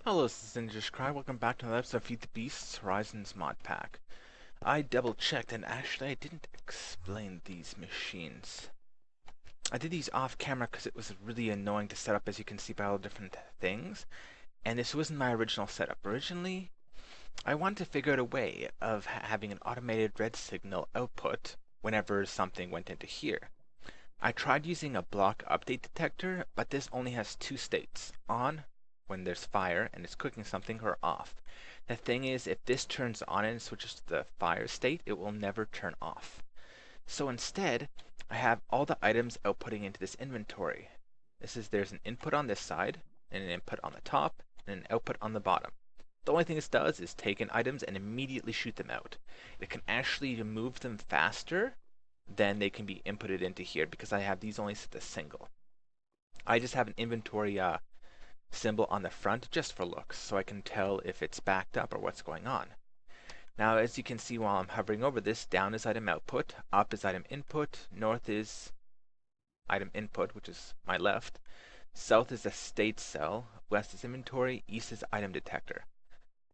Hello, this is Ninja's Cry. Welcome back to another episode of Feed the Beasts Horizons mod pack. I double checked and actually I didn't explain these machines. I did these off camera because it was really annoying to set up, as you can see by all the different things. And this wasn't my original setup. Originally, I wanted to figure out a way of having an automated red signal output whenever something went into here. I tried using a block update detector, but this only has two states: on, when there's fire and it's cooking something, or off. The thing is, if this turns on and switches to the fire state, it will never turn off. So instead, I have all the items outputting into this inventory. There's an input on this side, and an input on the top, and an output on the bottom. The only thing this does is take in items and immediately shoot them out. It can actually move them faster than they can be inputted into here because I have these only set to single. I just have an inventory symbol on the front just for looks, so I can tell if it's backed up or what's going on. Now, as you can see while I'm hovering over this, down is item output, up is item input, north is item input, which is my left, south is the state cell, west is inventory, east is item detector.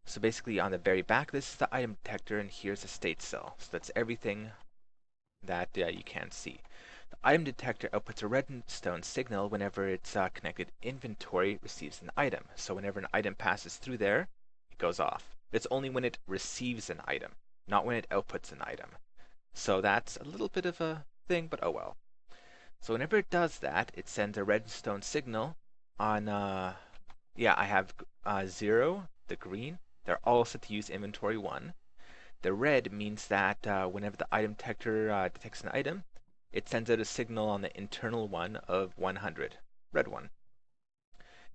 So basically on the very back, this is the item detector, and here's the state cell. So that's everything that you can see. The item detector outputs a redstone signal whenever its connected inventory receives an item. So whenever an item passes through there, it goes off. It's only when it receives an item, not when it outputs an item. So that's a little bit of a thing, but oh well. So whenever it does that, it sends a redstone signal on, I have 0, the green. They're all set to use inventory 1. The red means that whenever the item detector detects an item, it sends out a signal on the internal one of 100, red one.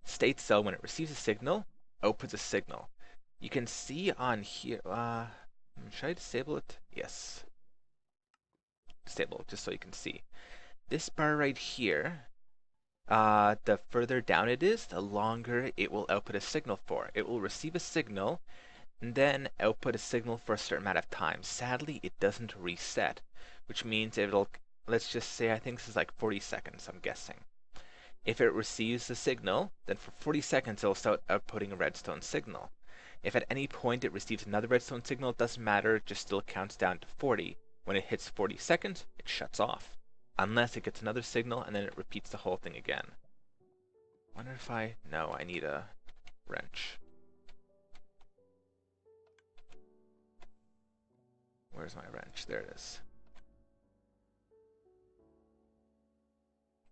State cell, when it receives a signal, outputs a signal. You can see on here, should I disable it? Yes. Disable it, just so you can see. This bar right here, the further down it is, the longer it will output a signal for. It will receive a signal, and then output a signal for a certain amount of time. Sadly, it doesn't reset, which means it'll, let's just say, I think this is like 40 seconds, I'm guessing. If it receives the signal, then for 40 seconds it'll start outputting a redstone signal. If at any point it receives another redstone signal, it doesn't matter, it just still counts down to 40. When it hits 40 seconds, it shuts off. Unless it gets another signal, and then it repeats the whole thing again. Wonder if no, I need a wrench. Where's my wrench? There it is.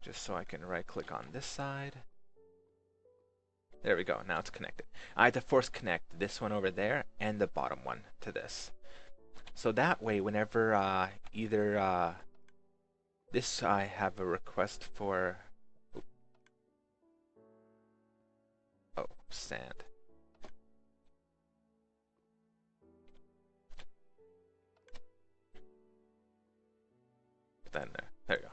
Just so I can right click on this side. There we go, now it's connected. I had to force connect this one over there and the bottom one to this. So that way, whenever this, I have a request for, sand. Put that in there. There you go.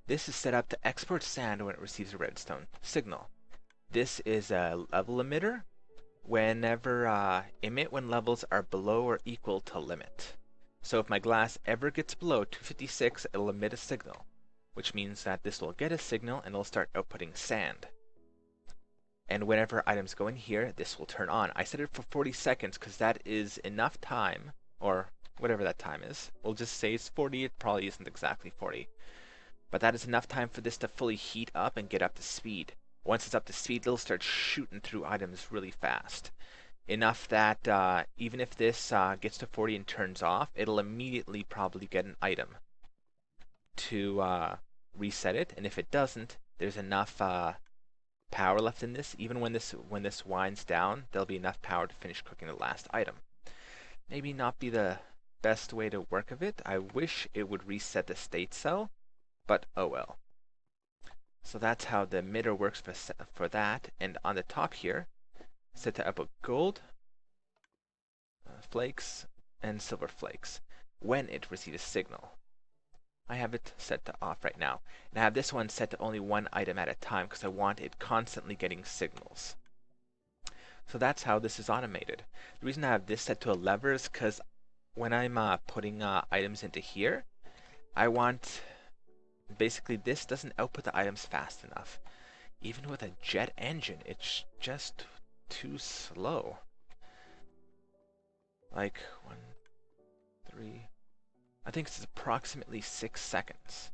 This is set up to export sand when it receives a redstone signal. This is a level emitter. Whenever emit when levels are below or equal to limit. So if my glass ever gets below 256, it'll emit a signal, which means that this will get a signal and it'll start outputting sand. And whenever items go in here, this will turn on. I set it for 40 seconds because that is enough time, or whatever that time is. We'll just say it's 40, it probably isn't exactly 40. But that is enough time for this to fully heat up and get up to speed. Once it's up to speed, it'll start shooting through items really fast. Enough that even if this gets to 40 and turns off, it'll immediately probably get an item to reset it. And if it doesn't, there's enough power left in this. Even when this winds down, there'll be enough power to finish cooking the last item. Maybe not be the best way to work of it. I wish it would reset the state cell, but oh well. So that's how the emitter works for that. And on the top here, set to output gold, flakes, and silver flakes when it receives a signal. I have it set to off right now. And I have this one set to only one item at a time because I want it constantly getting signals. So that's how this is automated. The reason I have this set to a lever is because when I'm putting items into here, I want, basically this doesn't output the items fast enough. Even with a jet engine, it just too slow. Like, 1, 3... I think it's approximately 6 seconds.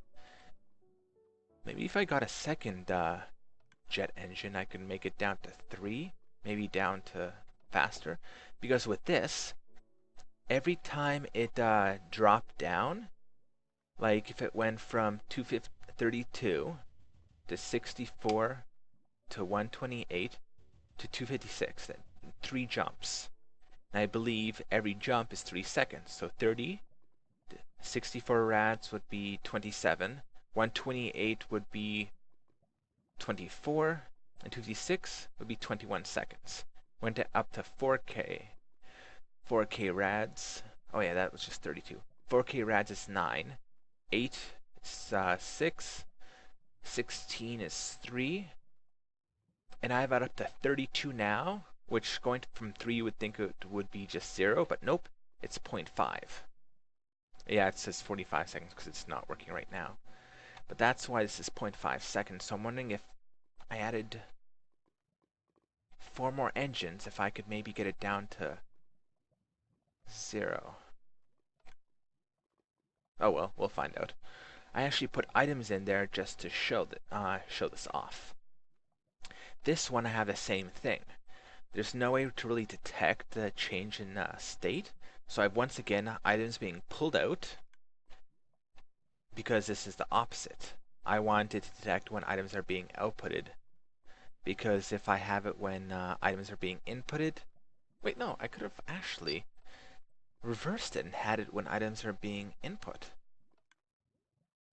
Maybe if I got a second jet engine, I could make it down to 3. Maybe down to faster. Because with this, every time it dropped down, like if it went from 232 to 64 to 128 to 256, then 3 jumps. And I believe every jump is 3 seconds. So 30, 64 rads would be 27, 128 would be 24, and 256 would be 21 seconds. Went up to 4K. 4K rads. Oh yeah, that was just 32. 4K rads is 9. 8 is 6. 16 is 3. And I have it up to 32 now, which going from 3 you would think it would be just 0, but nope, it's 0.5. Yeah, it says 45 seconds because it's not working right now. But that's why this is 0.5 seconds. So I'm wondering if I added 4 more engines, if I could maybe get it down to 0. Oh well, we'll find out. I actually put items in there just to show this off. This one I have the same thing. There's no way to really detect the change in state. So I have once again items being pulled out because this is the opposite. I want it to detect when items are being outputted, because if I have it when items are being inputted... Wait, no, I could have actually reversed it and had it when items are being input.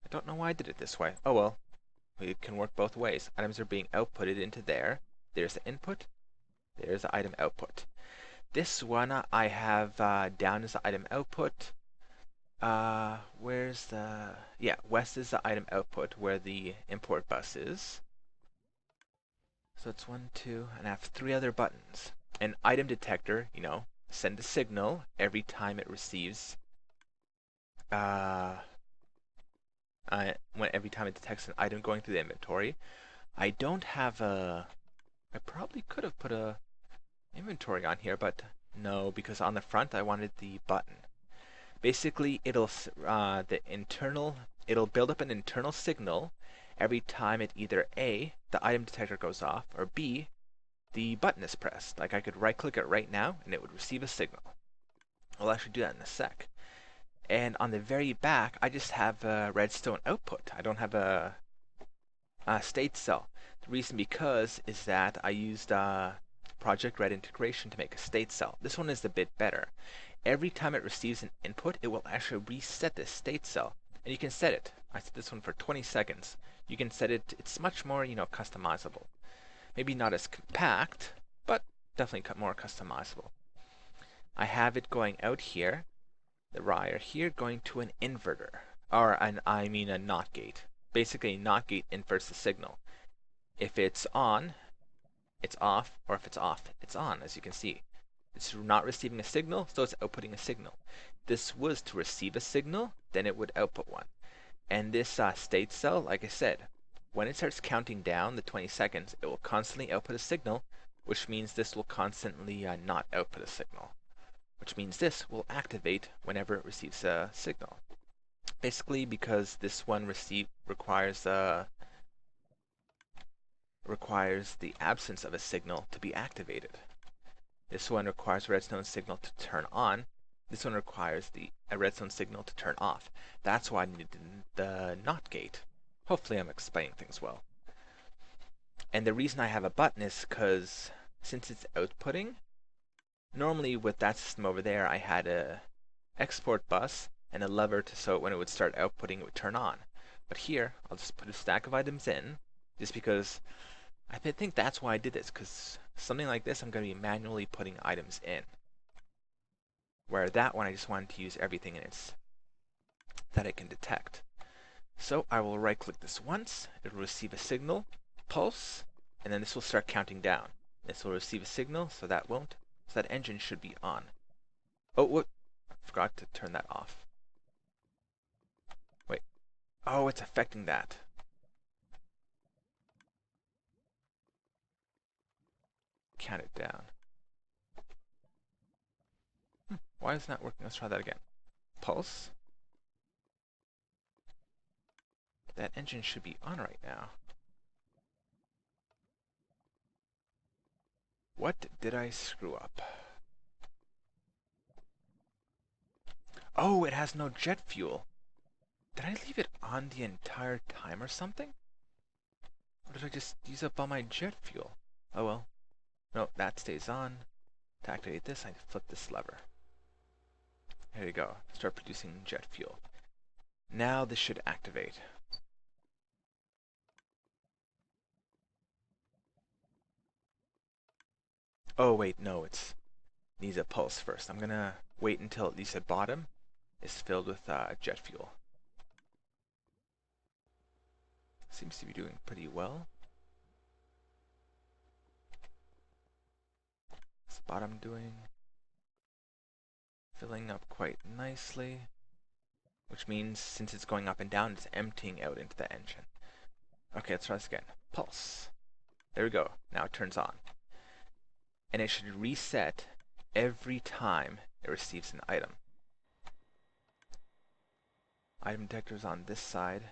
I don't know why I did it this way. Oh well, it can work both ways. Items are being outputted into there. There's the input. There's the item output. This one I have down as the item output. Where's the... Yeah, west is the item output where the import bus is. So it's 1, 2, and I have 3 other buttons. An item detector, send a signal every time it receives... every time it detects an item going through the inventory. I don't have a... I probably could have put a inventory on here, but no, because on the front I wanted the button. Basically, it'll build up an internal signal every time it either A, the item detector goes off, or B, the button is pressed. Like I could right click it right now and it would receive a signal. I'll actually do that in a sec. And on the very back, I just have a redstone output. I don't have a state cell. The reason because is that I used Project Red integration to make a state cell. This one is a bit better. Every time it receives an input, it will actually reset this state cell. And you can set it. I set this one for 20 seconds. You can set it, it's much more, customizable. Maybe not as compact, but definitely more customizable. I have it going out here, the wire here, going to an inverter. Or a NOT gate. Basically, a NOT gate inverts the signal. If it's on, it's off, or if it's off, it's on, as you can see. It's not receiving a signal, so it's outputting a signal. This was to receive a signal, then it would output one. And this state cell, like I said, when it starts counting down the 20 seconds, it will constantly output a signal, which means this will constantly not output a signal. Which means this will activate whenever it receives a signal. Basically, because this one requires the absence of a signal to be activated. This one requires a redstone signal to turn on. This one requires a redstone signal to turn off. That's why I needed the NOT gate. Hopefully I'm explaining things well. And the reason I have a button is because since it's outputting, normally with that system over there I had a export bus and a lever so when it would start outputting it would turn on. But here I'll just put a stack of items in, just because I think that's why I did this, because something like this I'm going to be manually putting items in. Where that one I just wanted to use everything in its that it can detect. So I will right click this once, it will receive a signal, pulse, and then this will start counting down. This will receive a signal, so that won't. So that engine should be on. Oh, what? I forgot to turn that off. Wait. Oh, it's affecting that. count it down. Why is it not working? Let's try that again. Pulse. That engine should be on right now. What did I screw up? Oh, it has no jet fuel. Did I leave it on the entire time or something? Or did I just use up all my jet fuel? Oh well. No, that stays on. To activate this, I flip this lever. There you go. Start producing jet fuel. Now this should activate. Oh wait, no, it needs a pulse first. I'm gonna wait until at least the bottom is filled with jet fuel. Seems to be doing pretty well. What's the bottom doing? Filling up quite nicely. Which means since it's going up and down, it's emptying out into the engine. Okay, let's try this again. Pulse. There we go. Now it turns on. And it should reset every time it receives an item. Item detector's on this side.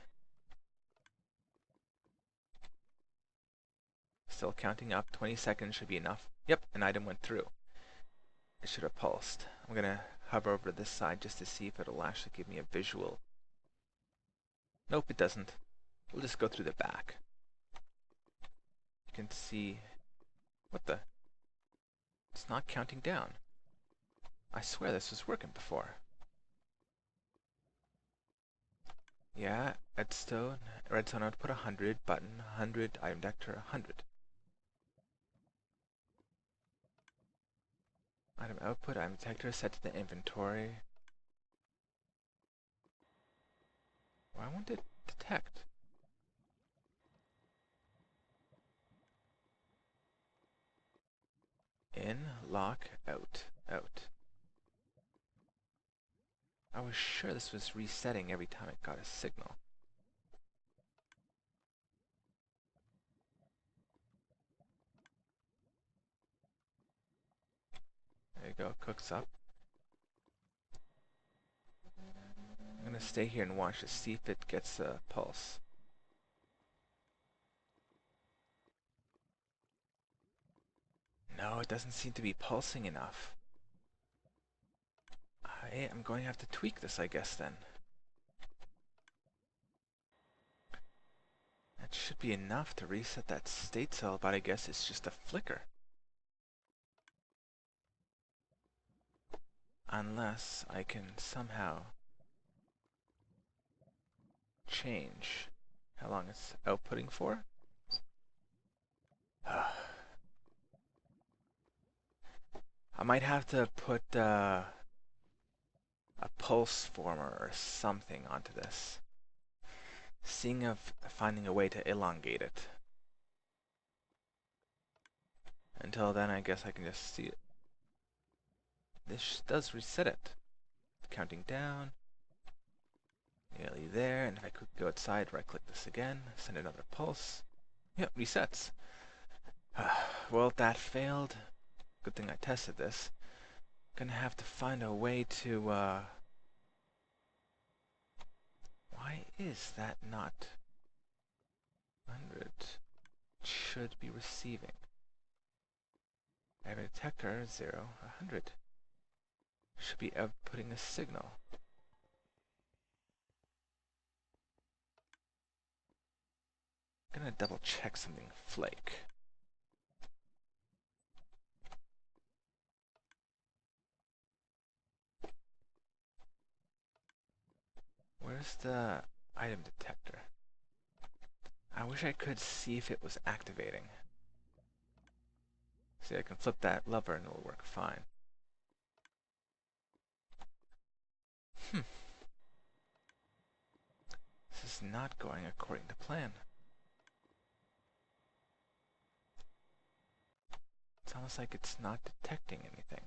Still counting up. 20 seconds should be enough. Yep, an item went through. It should have pulsed. I'm going to hover over to this side just to see if it'll actually give me a visual. Nope, it doesn't. We'll just go through the back. You can see... What the? It's not counting down. I swear this was working before. Yeah, redstone output 100, button 100, item detector 100. Item output, item detector set to the inventory. Why won't it detect? In, lock, out, out. I was sure this was resetting every time it got a signal. There you go, cooks up. I'm gonna stay here and watch to see if it gets a pulse. No, it doesn't seem to be pulsing enough. I am going to have to tweak this, I guess, then. That should be enough to reset that state cell, but I guess it's just a flicker. Unless I can somehow change how long it's outputting for. I might have to put a pulse former or something onto this. Seeing of finding a way to elongate it. Until then, I guess I can just see it. This does reset it. Counting down. Nearly there, and if I could go outside, right-click this again, send another pulse. Yep, resets. Well, that failed. Good thing I tested this. Gonna have to find a way to, Why is that not 100? Should be receiving. I have a detector, 0, 100. Should be outputting a signal. Gonna double check something, Flake. Where's the item detector? I wish I could see if it was activating. See, I can flip that lever and it'll work fine. This is not going according to plan. It's almost like it's not detecting anything.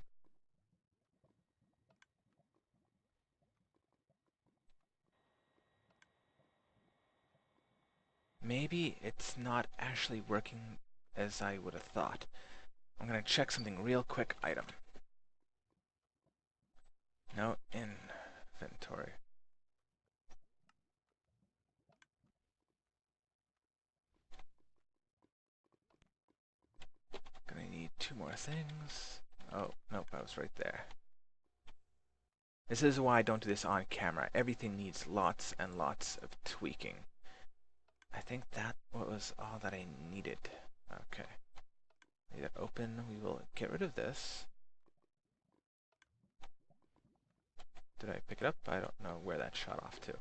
Maybe it's not actually working as I would have thought. I'm gonna check something real quick. Item. No inventory. Gonna need 2 more things. Oh, nope, I was right there. This is why I don't do this on camera. Everything needs lots and lots of tweaking. I think that was all that I needed. Okay. Need it open. We will get rid of this. Did I pick it up? I don't know where that shot off to.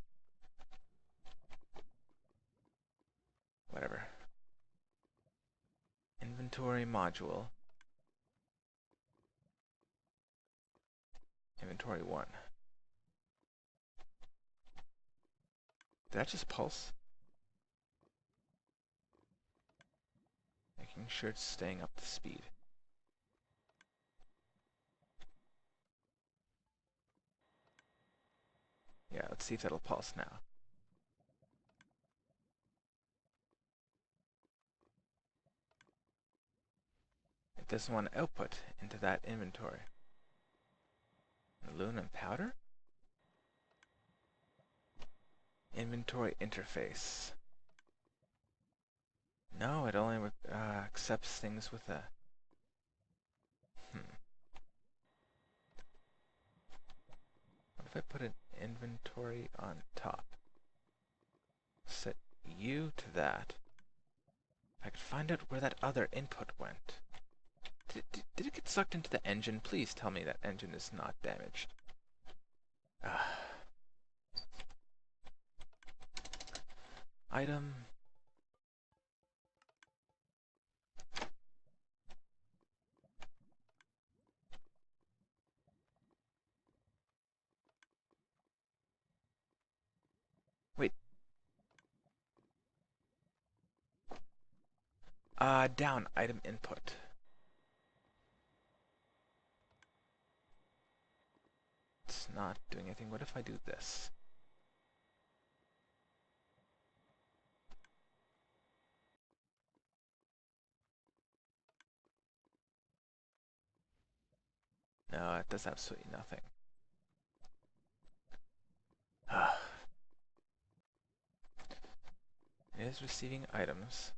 Whatever. Inventory module. Inventory 1. Did that just pulse? Making sure it's staying up to speed. Yeah, let's see if that'll pulse now. It doesn't want to output into that inventory. Aluminum powder? Inventory interface. No, it only accepts things with a... What if I put an inventory on top? Set U to that. If I could find out where that other input went. Did it get sucked into the engine? Please tell me that engine is not damaged. Item. Wait. Down. Item input. It's not doing anything. What if I do this? No, it does absolutely nothing. It is receiving items.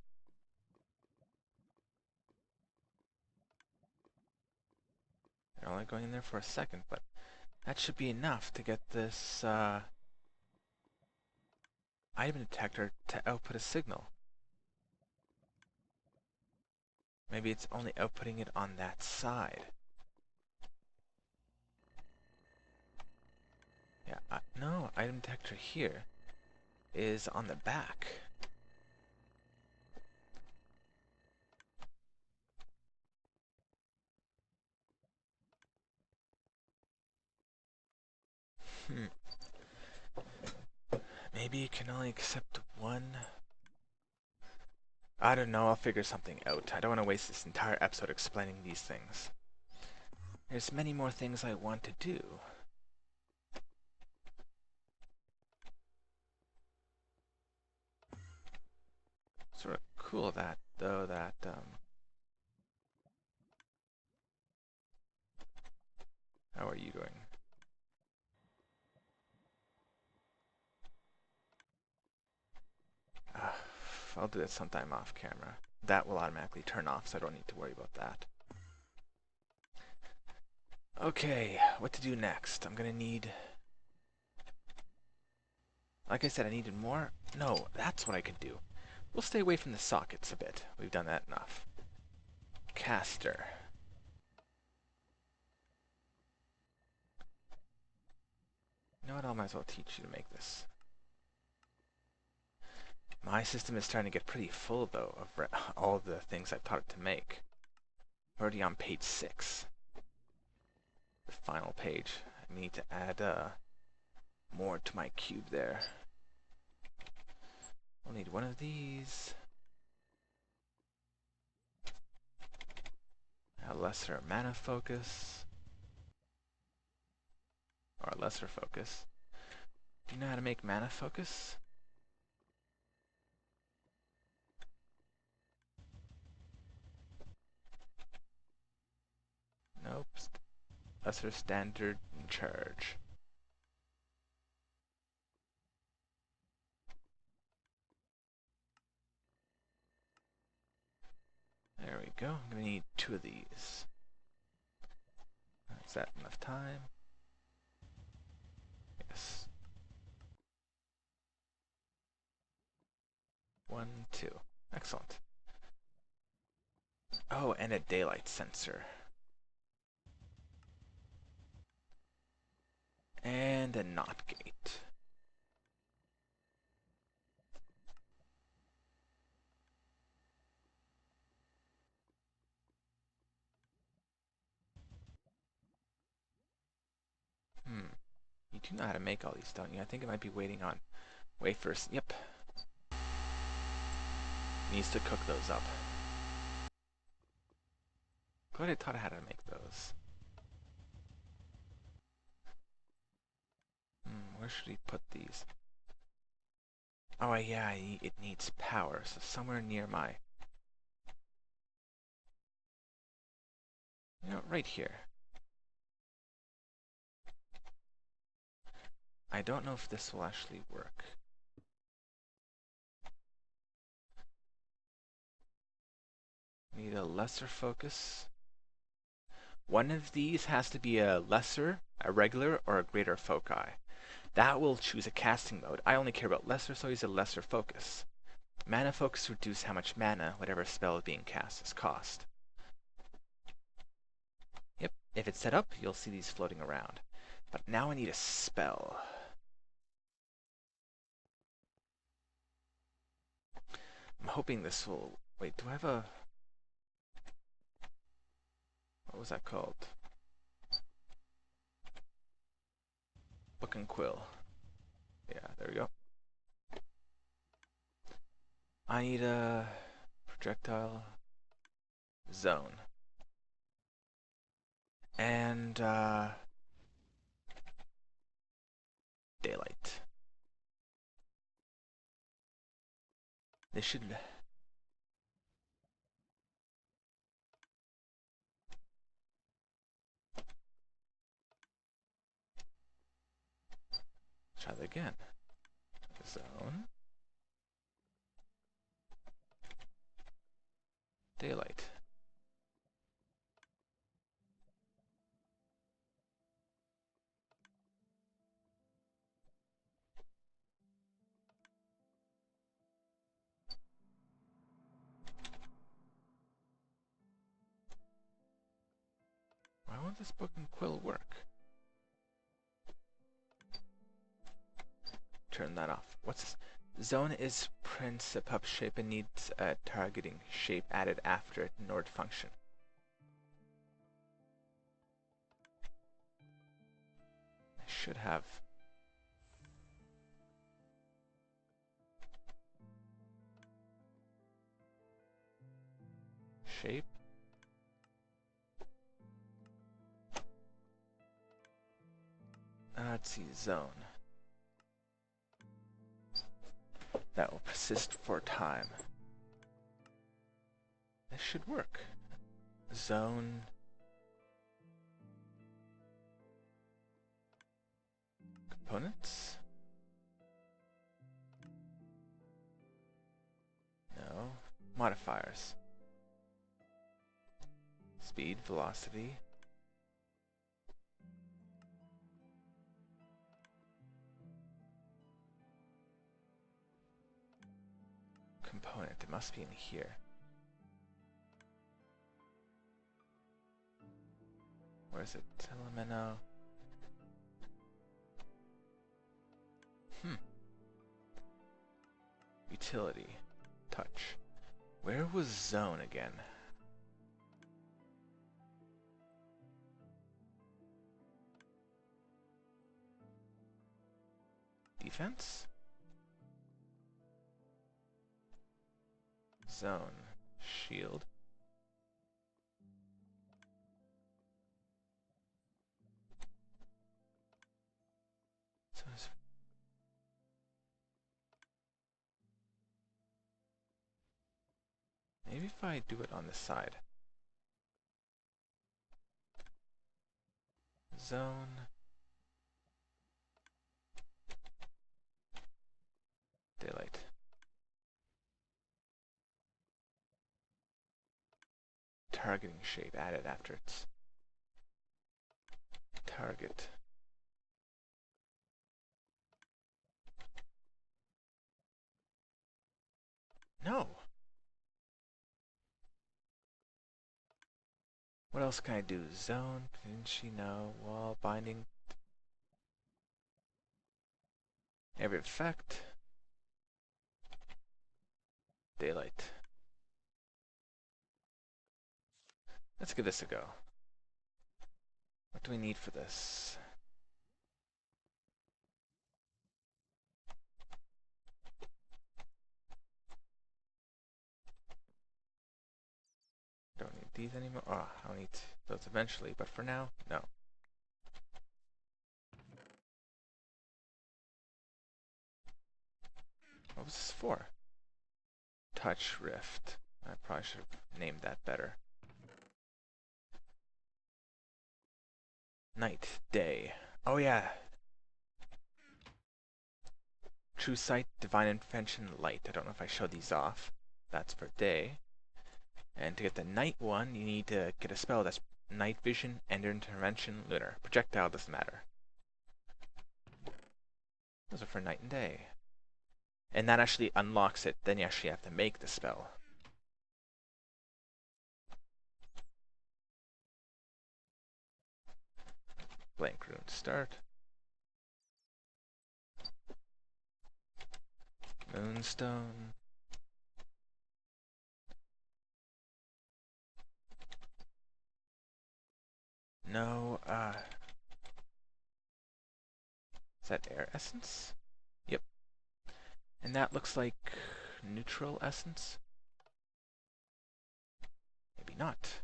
They're only going in there for a second, but that should be enough to get this item detector to output a signal. Maybe it's only outputting it on that side. Yeah, no, item detector here is on the back. Maybe it can only accept one. I don't know, I'll figure something out. I don't want to waste this entire episode explaining these things. There's many more things I want to do. Sort of cool that, though, that, how are you doing? I'll do it sometime off camera. That will automatically turn off, so I don't need to worry about that. Okay, what to do next? I'm gonna need... Like I said, I needed more. No, that's what I could do. We'll stay away from the sockets a bit. We've done that enough. Caster. You know what? I might as well teach you to make this. My system is starting to get pretty full, though, of all the things I've taught it to make. I'm already on page 6. The final page. I need to add more to my cube there. We'll need one of these. A lesser mana focus. Or a lesser focus. Do you know how to make mana focus? Lesser standard in charge. There we go. I'm gonna need 2 of these. Is that enough time? Yes. 1, 2. Excellent. Oh, and a daylight sensor. And a NOT gate. You do know how to make all these, don't you? I think it might be waiting on wafers. Yep. Needs to cook those up. Glad I taught how to make those. Where should he put these? Oh, yeah, it needs power, so somewhere near my... You know, right here. I don't know if this will actually work. Need a lesser focus. One of these has to be a lesser, a regular, or a greater foci. That will choose a casting mode. I only care about lesser, so I use a lesser focus. Mana focus reduces how much mana whatever spell is being cast has cost. Yep, if it's set up, you'll see these floating around. But now I need a spell. I'm hoping this will... Wait, do I have a... What was that called? Book and quill. Yeah, there we go. I need a projectile zone. And daylight. They should... Try that again. Zone. Daylight. Why won't this book and quill work? Turn that off. What's this? Zone is principal shape and needs a targeting shape added after it in order to function. I should have. Shape. Let's see, zone. That will persist for time. This should work. Zone. Components. No. Modifiers. Speed, velocity. Component. It must be in here. Where's it? Elemento. Utility. Touch. Where was zone again? Defense? Zone. Shield. So maybe if I do it on this side. zone. Daylight. Targeting shape added after its target. No! What else can I do? Zone, didn't she know? Wall, binding. Every effect. Daylight. Let's give this a go. What do we need for this? Don't need these anymore. Oh, I'll need those eventually, but for now, no. What was this for? Touch Rift. I probably should have named that better. Night, day. Oh yeah. True Sight, Divine Intervention, Light. I don't know if I showed these off. That's for day. And to get the night one, you need to get a spell that's Night Vision, Ender Intervention, Lunar. Projectile doesn't matter. Those are for night and day. And that actually unlocks it. Then you actually have to make the spell. Blank rune start. Moonstone. No, is that air essence? Yep. And that looks like neutral essence? Maybe not.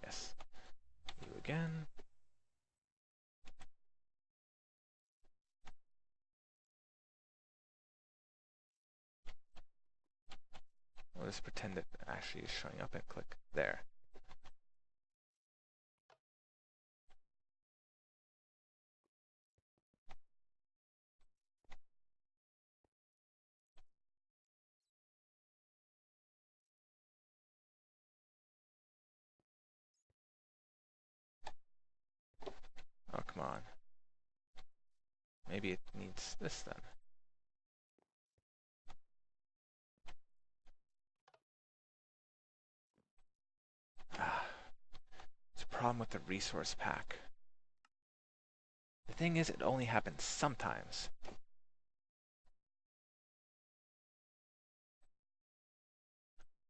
Yes. You again. We'll just pretend it actually is showing up and click there. Oh, come on. Maybe it needs this then. It's a problem with the resource pack. The thing is, it only happens sometimes.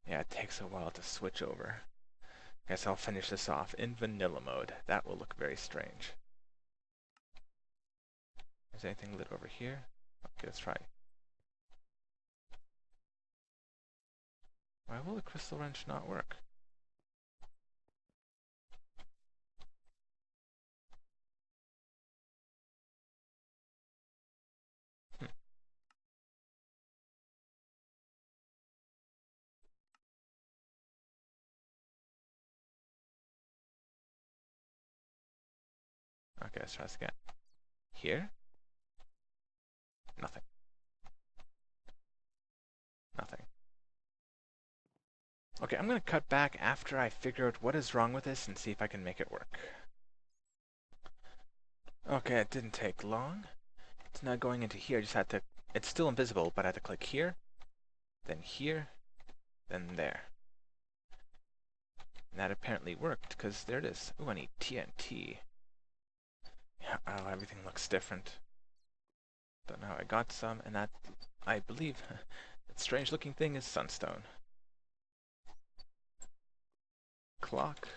Yeah, it takes a while to switch over. Guess I'll finish this off in vanilla mode. That will look very strange. Is anything lit over here? Okay, let's try. Why will the crystal wrench not work? Okay, let's try this again. Here? Nothing. Nothing. Okay, I'm going to cut back after I figure out what is wrong with this and see if I can make it work. Okay, it didn't take long. It's now going into here. I just had to... It's still invisible, but I had to click here, then there. And that apparently worked, because there it is. Ooh, I need TNT. Yeah, oh, everything looks different. Don't know how I got some, and that, I believe, that strange looking thing is sunstone. Clock.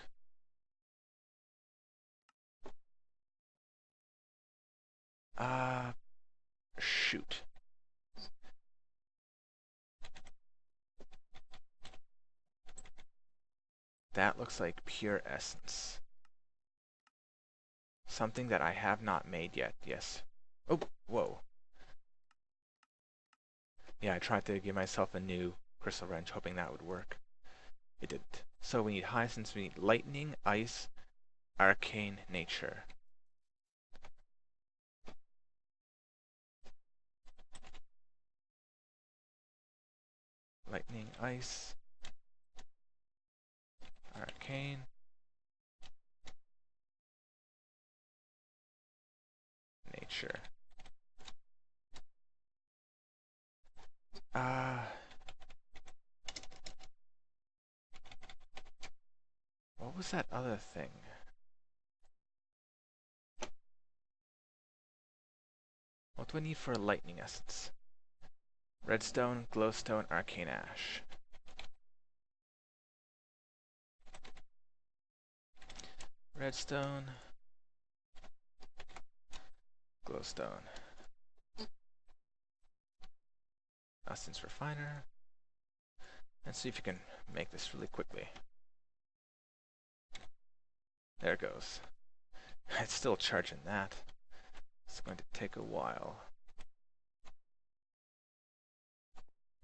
Shoot. That looks like pure essence. Something that I have not made yet, yes. Oh, whoa. Yeah, I tried to give myself a new crystal wrench, hoping that would work. It didn't. So we need hyacinths, we need lightning, ice, arcane, nature. Lightning, ice, arcane, nature. What was that other thing? What do I need for a lightning essence? Redstone, glowstone, arcane ash. Redstone, glowstone. Essence refiner. Let's see if you can make this really quickly. There it goes. It's still charging that. It's going to take a while.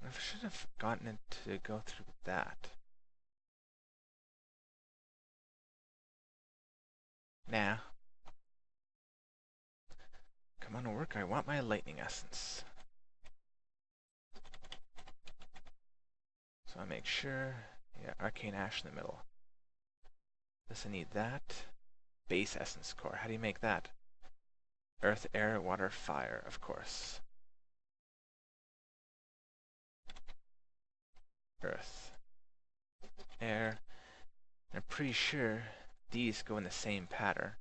I should have gotten it to go through that. Nah. Come on, work. I want my lightning essence. So I make sure. Yeah, arcane ash in the middle. Does I need that? Base essence core. How do you make that? Earth, air, water, fire, of course. Earth, air. I'm pretty sure these go in the same pattern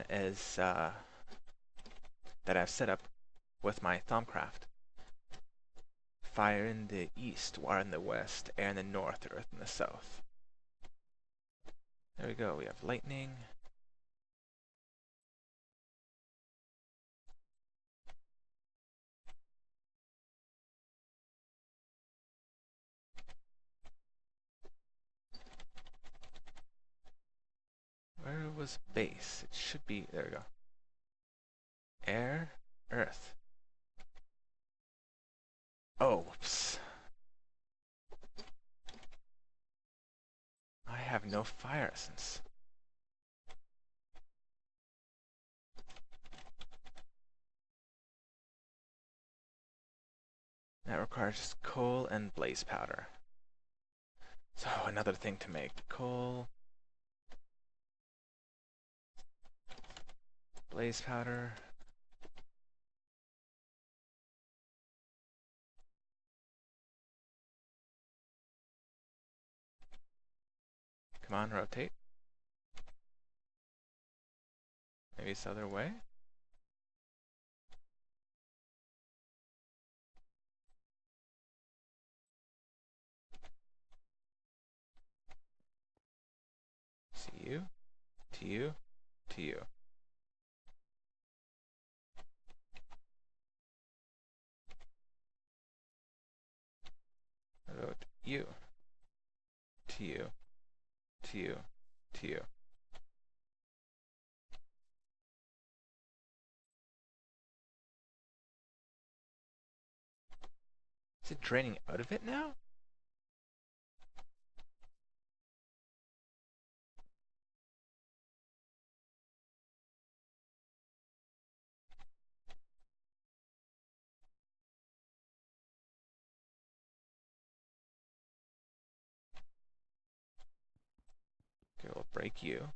as that I've set up with my Thaumcraft. Fire in the east, water in the west, air in the north, earth in the south. There we go. We have lightning. Where was base? It should be, there we go. Air, earth. Oh, whoops. I have no fire essence. That requires just coal and blaze powder. So another thing to make. Coal, blaze powder. Come on, rotate. Maybe it's the other way. See you, to you, to you. Rotate you, to you, to you, to you. Is it draining out of it now? Okay, we'll break you.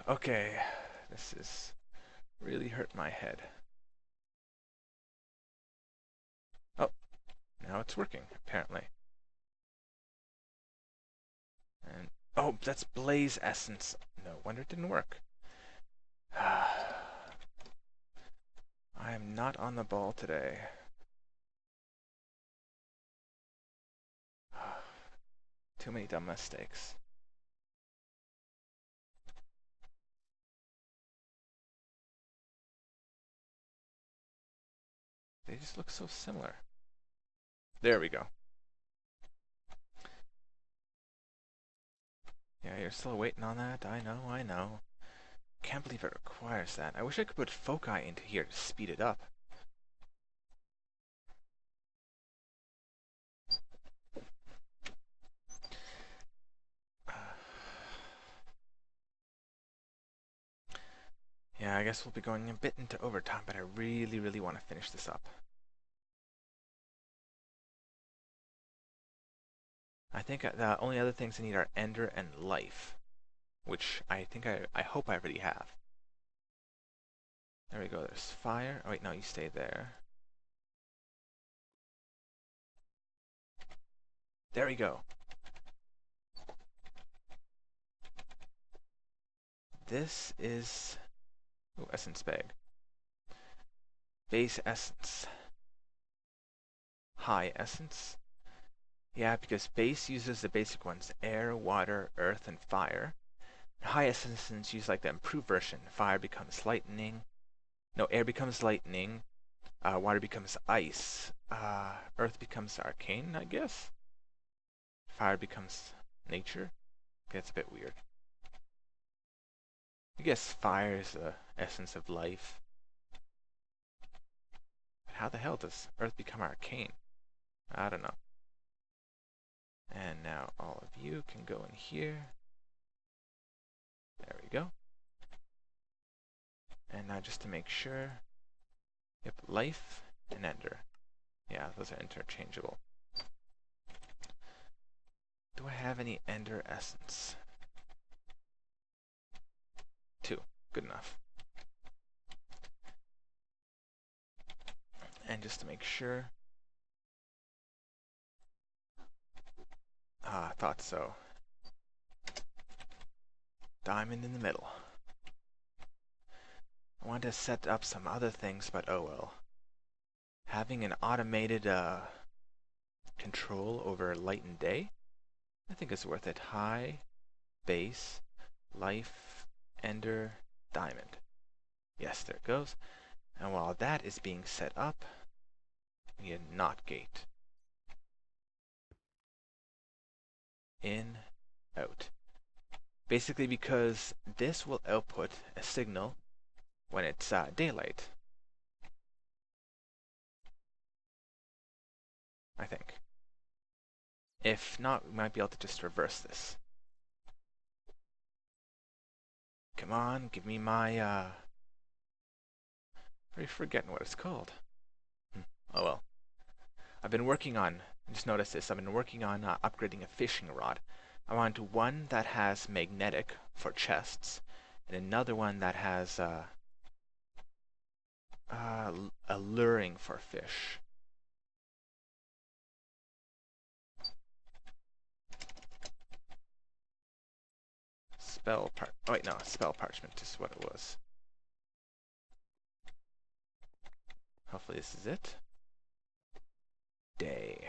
Okay, this is really hurt my head. Oh, now it's working, apparently. And oh, that's blaze essence. No wonder it didn't work. I am not on the ball today. Too many dumb mistakes. They just look so similar. There we go. Yeah, you're still waiting on that? I know, I know. Can't believe it requires that. I wish I could put foci into here to speed it up. guess we'll be going a bit into overtime, but I really, really want to finish this up. I think the only other things I need are Ender and Life, which I hope I already have. There we go, there's Fire. Oh wait, no, you stay there. There we go. This is... Ooh, Essence Bag. Base Essence. High Essence. Yeah, because base uses the basic ones. Air, water, earth, and fire. High Essence use like the improved version. Fire becomes lightning. No, air becomes lightning. Water becomes ice. Earth becomes arcane, I guess. Fire becomes nature. Gets a bit weird. I guess fire is the essence of life. But how the hell does Earth become arcane? I don't know. And now all of you can go in here. There we go. And now just to make sure, yep, Life and Ender. Yeah, those are interchangeable. Do I have any Ender Essence? 2. Good enough. And just to make sure. I thought so. Diamond in the middle. I wanted to set up some other things, but oh well. Having an automated control over light and day, I think is worth it. High, base, life, ender, diamond. Yes, there it goes. And while that is being set up, we get NOT gate. In, out. Basically because this will output a signal when it's daylight. I think. If not, we might be able to just reverse this. Come on, give me my, already forgetting what it's called. Oh well. I've been working on, just notice this, I've been working on upgrading a fishing rod. I want one that has magnetic for chests, and another one that has alluring for fish. Oh wait, no, spell parchment is what it was. Hopefully this is it. Day.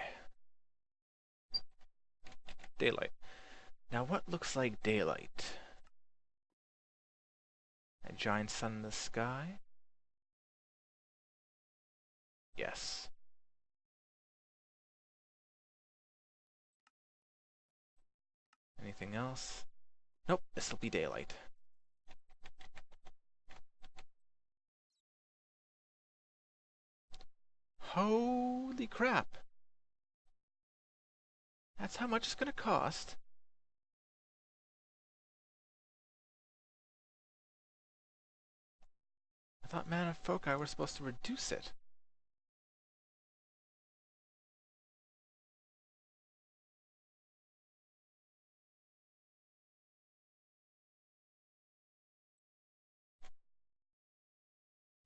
Daylight. Now what looks like daylight? A giant sun in the sky? Yes. Anything else? Nope, this'll be daylight. Holy crap! That's how much it's gonna cost? I thought Mana Foci were supposed to reduce it.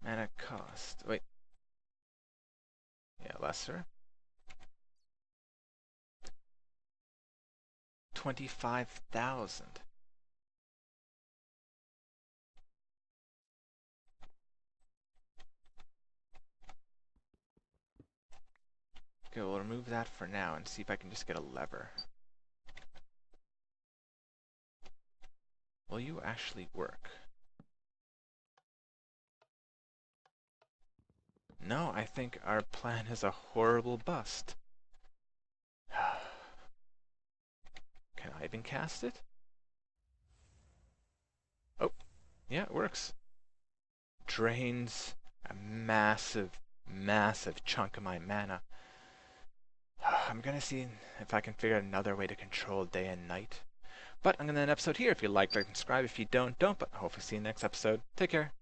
Mana cost. Wait. Yeah, lesser. 25,000. Okay, we'll remove that for now and see if I can just get a lever. Will you actually work? No, I think our plan is a horrible bust. Can I even cast it? Oh, yeah, it works. Drains a massive, massive chunk of my mana. I'm gonna see if I can figure out another way to control day and night. But I'm gonna end the episode here. If you like, subscribe. If you don't, don't. But hopefully see you next episode. Take care.